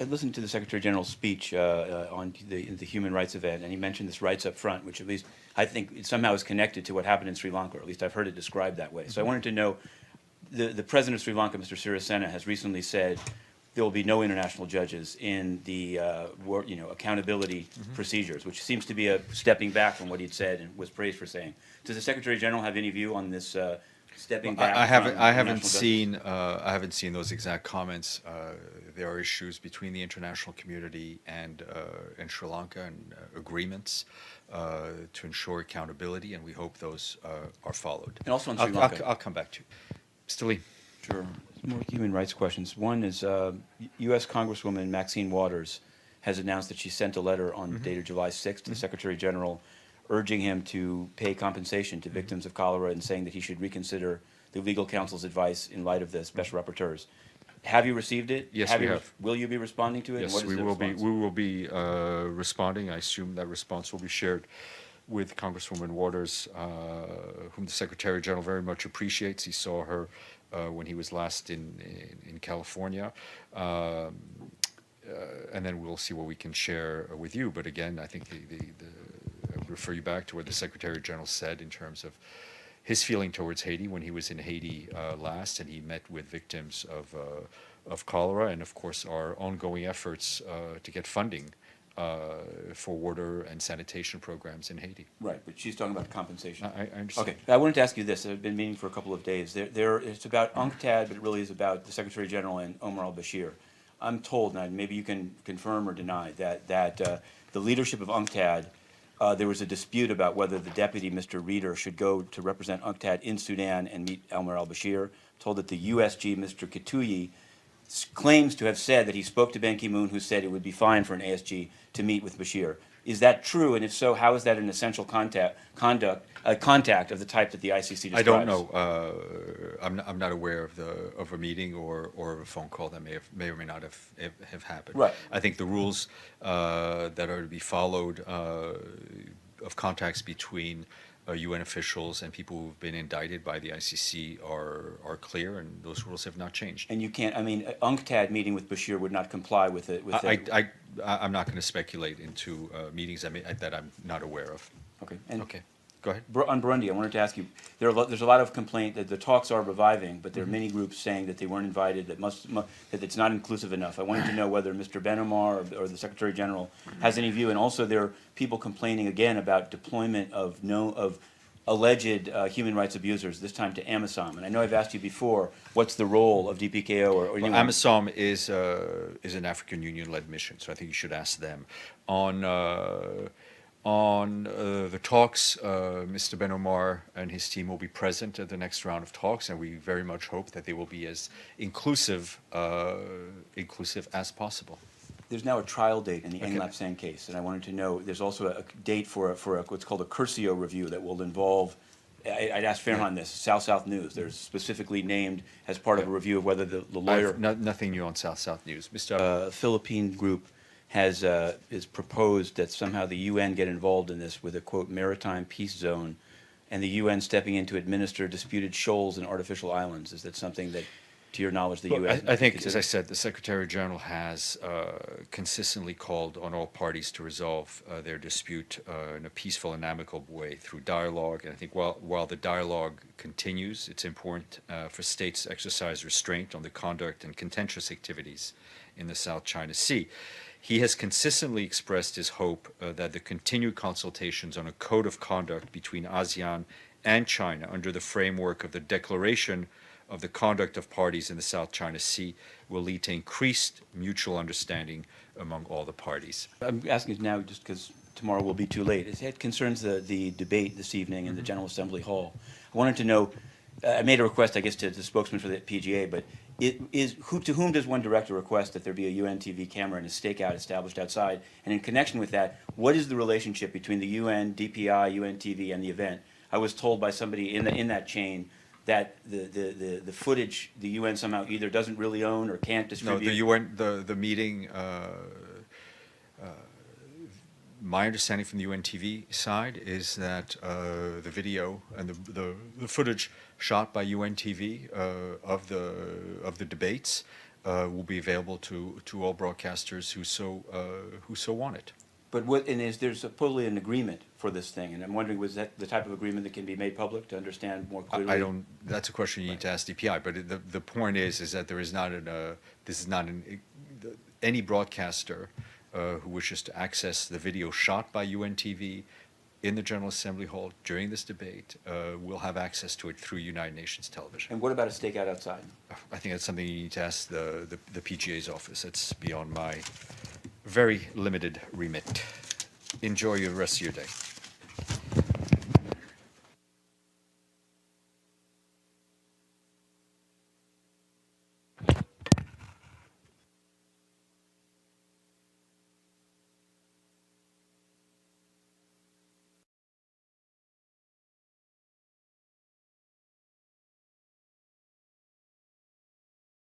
I listened to the Secretary General's speech on the human rights event, and he mentioned this rights up front, which at least I think it somehow is connected to what happened in Sri Lanka, or at least I've heard it described that way. So I wanted to know, the President of Sri Lanka, Mr. Sirisena, has recently said there will be no international judges in the accountability procedures, which seems to be a stepping back from what he'd said and was praised for saying. Does the Secretary General have any view on this stepping back I from haven't. I haven't international justice? seen. I haven't seen those exact comments. There are issues between the international community and Sri Lanka, and agreements to ensure accountability, and we hope those are followed. And also in Sri Lanka. I'll come back to you, Mr. Lee. Sure. More human rights questions. One is U.S. Congresswoman Maxine Waters has announced that she sent a letter on dated July 6th to the Secretary General urging him to pay compensation to victims of cholera and saying that he should reconsider the legal counsel's advice in light of the special rapporteurs. Have you received it? Yes, we have. Will you be responding to it? Yes, and what is we the will be. response? We will be responding. I assume that response will be shared with Congresswoman Waters, whom the Secretary General very much appreciates. He saw her when he was last in California. And then we'll see what we can share with you. But again, I think I would refer you back to what the Secretary General said in terms of his feeling towards Haiti when he was in Haiti last, and he met with victims of cholera, and of course our ongoing efforts to get funding for water and sanitation programs in Haiti. Right, but she's talking about compensation. I understand. Okay, I wanted to ask you this. I've been meeting for a couple of days. It's about UNCTAD, but it really is about the Secretary General and Omar al-Bashir. I'm told, now maybe you can confirm or deny, that the leadership of UNCTAD, there was a dispute about whether the deputy, Mr. Reeder, should go to represent UNCTAD in Sudan and meet Omar al-Bashir. Told that the USG, Mr. Kituyi, claims to have said that he spoke to Ban Ki-moon, who said it would be fine for an ASG to meet with Bashir. Is that true? And if so, how is that an essential contact of the type that the ICC describes? I don't know. I'm not aware of a meeting or of a phone call that may or may not have happened. Right. I think the rules that are to be followed of contacts between UN officials and people who've been indicted by the ICC are clear, and those rules have not changed. And you can't. I mean, UNCTAD meeting with Bashir would not comply with it. I'm not going to speculate into meetings that I'm not aware of. Okay. And Okay. Go ahead. On Burundi, I wanted to ask you, there's a lot of complaint that the talks are reviving, but there are many groups saying that they weren't invited, that it's not inclusive enough. I wanted to know whether Mr. Ben Omar or the Secretary General has any view, and also there are people complaining again about deployment of alleged human rights abusers, this time to AMISOM. And I know I've asked you before, what's the role of DPKO or anyone? Well, AMISOM is an African Union-led mission, so I think you should ask them. On the talks, Mr. Ben Omar and his team will be present at the next round of talks, and we very much hope that they will be as inclusive as possible. There's now a trial date in the Ng Sen case, and I wanted to know, there's also a date for what's called a Curcio review that will involve, I'd ask Farhan this, South News. There's specifically named as part of a review of whether the lawyer... Nothing new on South News. Mr. Philippine group is proposed that somehow the UN get involved in this with a, quote, maritime peace zone, and the UN stepping in to administer disputed shoals and artificial islands. Is that something that, to your knowledge, the UN... I think, as I said, the Secretary General has consistently called on all parties to resolve their dispute in a peaceful and amicable way through dialogue. And I think while the dialogue continues, it's important for states to exercise restraint on the conduct and contentious activities in the South China Sea. He has consistently expressed his hope that the continued consultations on a code of conduct between ASEAN and China under the framework of the Declaration of the Conduct of Parties in the South China Sea will lead to increased mutual understanding among all the parties. I'm asking now just because tomorrow will be too late. It concerns the debate this evening in the General Assembly Hall. I wanted to know, I made a request, I guess, to the spokesman for the PGA, but to whom does one direct a request that there be a UN TV camera and a stakeout established outside? And in connection with that, what is the relationship between the UN, DPI, UN TV, and the event? I was told by somebody in that chain that the footage the UN somehow either doesn't really own or can't distribute. No, the UN, the meeting, my understanding from the UN TV side is that the video and the footage shot by UN TV of the debates will be available to all broadcasters who so want it. But there's supposedly an agreement for this thing, and I'm wondering, was that the type of agreement that can be made public to understand more clearly? I don't. That's a question you need to ask DPI. But the point is that there is not this is not any broadcaster who wishes to access the video shot by UNTV in the General Assembly Hall during this debate will have access to it through United Nations Television. And what about a stakeout outside? I think that's something you need to ask the PGA's office. It's beyond my very limited remit. Enjoy the rest of your day.